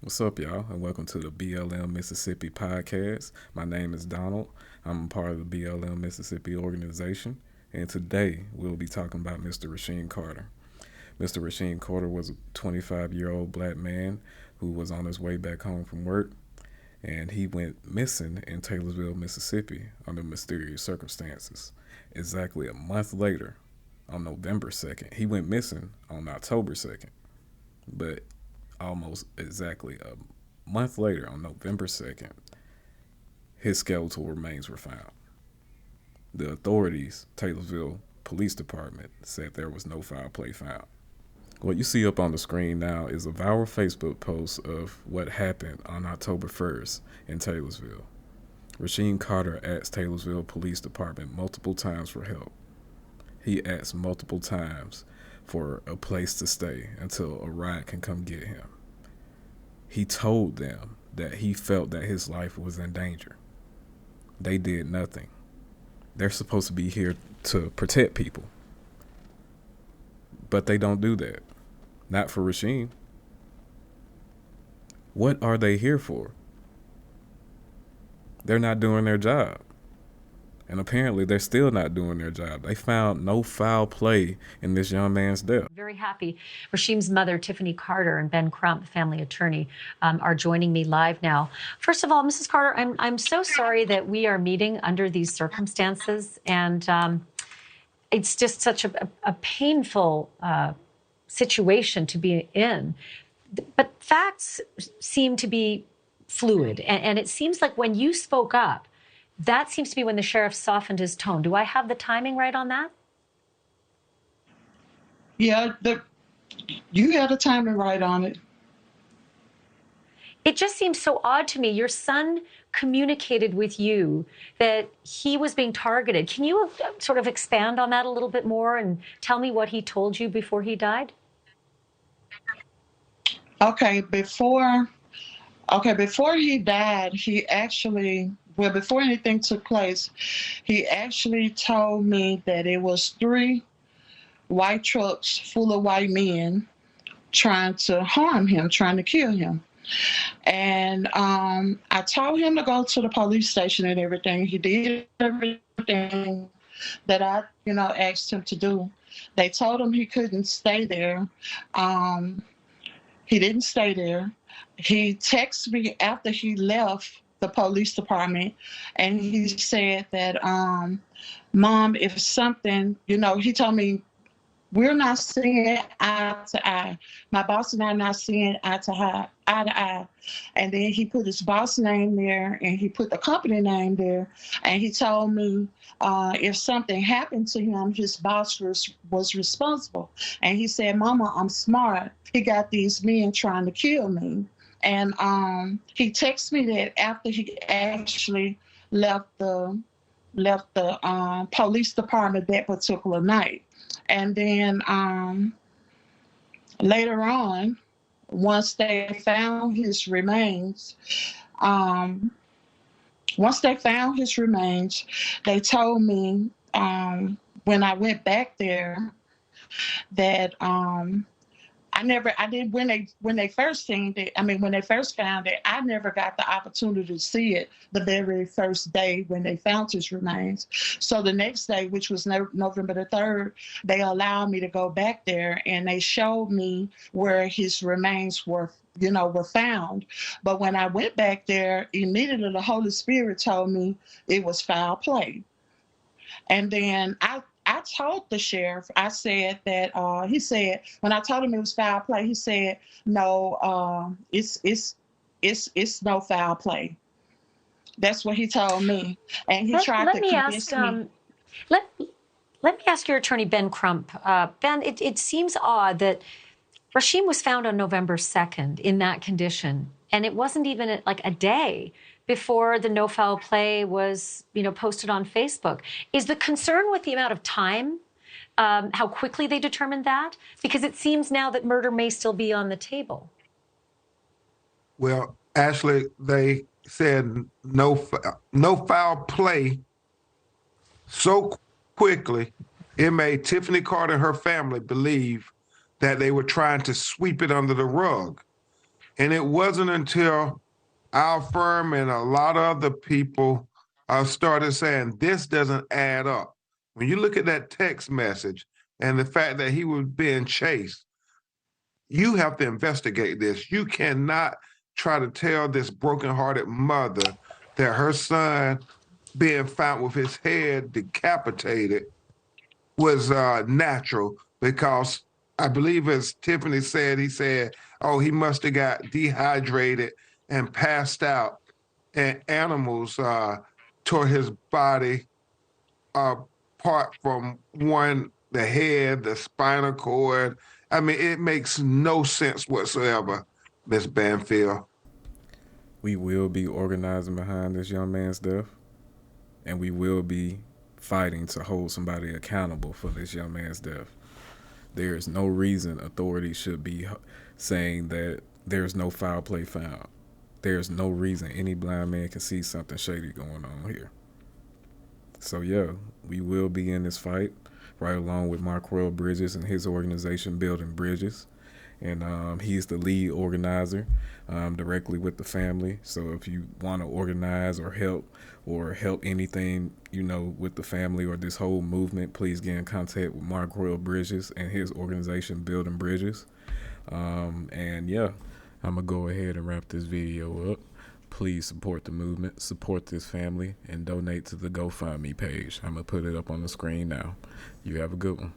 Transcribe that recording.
What's up, y'all, and welcome to the BLM Mississippi Podcast. My name is Donald. I'm a part of the BLM Mississippi organization, and today we'll be talking about Mr. Rasheem Carter. Mr. Rasheem Carter was a 25-year-old black man who was on his way back home from work, and he went missing in Taylorsville, Mississippi under mysterious circumstances. Exactly a month later, on November 2nd, he went missing on October 2nd, but almost exactly a month later, on November 2nd, his skeletal remains were found. The authorities, Taylorsville Police Department, said there was no foul play found. What you see up on the screen now is a viral Facebook post of what happened on October 1st in Taylorsville. Rasheem Carter asked Taylorsville Police Department multiple times for help. He asked multiple times for a place to stay until a ride can come get him. He told them that he felt that his life was in danger. They did nothing. They're supposed to be here to protect people, but they don't do that. Not for Rasheem. What are they here for? They're not doing their job. And apparently they're still not doing their job. They found no foul play in this young man's death. Very happy. Rasheem's mother, Tiffany Carter, and Ben Crump, the family attorney, are joining me live now. First of all, Mrs. Carter, I'm so sorry that we are meeting under these circumstances. And it's just such a painful situation to be in. But facts seem to be fluid. And it seems like when you spoke up, that seems to be when the sheriff softened his tone. Do I have the timing right on that? Yeah, you had the timing right on it. It just seems so odd to me. Your son communicated with you that he was being targeted. Can you sort of expand on that a little bit more and tell me what he told you before he died? Okay, before he died, he actually, well, before anything took place, he actually told me that it was 3 white trucks full of white men trying to harm him, trying to kill him. And I told him to go to the police station and everything. He did everything that I, asked him to do. They told him he couldn't stay there. He didn't stay there. He texted me after he left the police department, and he said that, Mom, if something, he told me, we're not seeing eye to eye. My boss and I are not seeing eye to eye. And then he put his boss name there, and he put the company name there, and he told me if something happened to him, his boss was responsible. And he said, Mama, I'm smart. He got these men trying to kill me. And he texted me that after he actually left the police department that particular night. And then later on, once they found his remains, they told me when I went back there that when they first found it, I never got the opportunity to see it the very first day when they found his remains. So the next day, which was November the 3rd, they allowed me to go back there, and they showed me where his remains were found. But when I went back there, immediately the Holy Spirit told me it was foul play. And then I told the sheriff, I said that, he said, when I told him it was foul play, he said, no, it's no foul play. That's what he told me. And he tried to convince me. Let me ask your attorney, Ben Crump. Ben, it seems odd that Rasheem was found on November 2nd in that condition, and it wasn't even like a day before the no foul play was, posted on Facebook. Is the concern with the amount of time, how quickly they determined that? Because it seems now that murder may still be on the table. Well, Ashley, they said no foul play so quickly, it made Tiffany Carter and her family believe that they were trying to sweep it under the rug. And it wasn't until our firm and a lot of other people started saying this doesn't add up. When you look at that text message and the fact that he was being chased, you have to investigate this. You cannot try to tell this brokenhearted mother that her son being found with his head decapitated was natural, because I believe, as Tiffany said, he said, oh, he must have got dehydrated and passed out, and animals tore his body apart from the head, the spinal cord. I mean, it makes no sense whatsoever, Miss Banfield. We will be organizing behind this young man's death, and we will be fighting to hold somebody accountable for this young man's death. There is no reason authorities should be saying that there's no foul play found. There's no reason any blind man can see something shady going on here. So yeah, we will be in this fight right along with Mark Royal Bridges and his organization, Building Bridges. And he's the lead organizer directly with the family. So if you want to organize or help anything, with the family or this whole movement, please get in contact with Mark Royal Bridges and his organization, Building Bridges. And yeah, I'm going to go ahead and wrap this video up. Please support the movement, support this family, and donate to the GoFundMe page. I'm going to put it up on the screen now. You have a good one.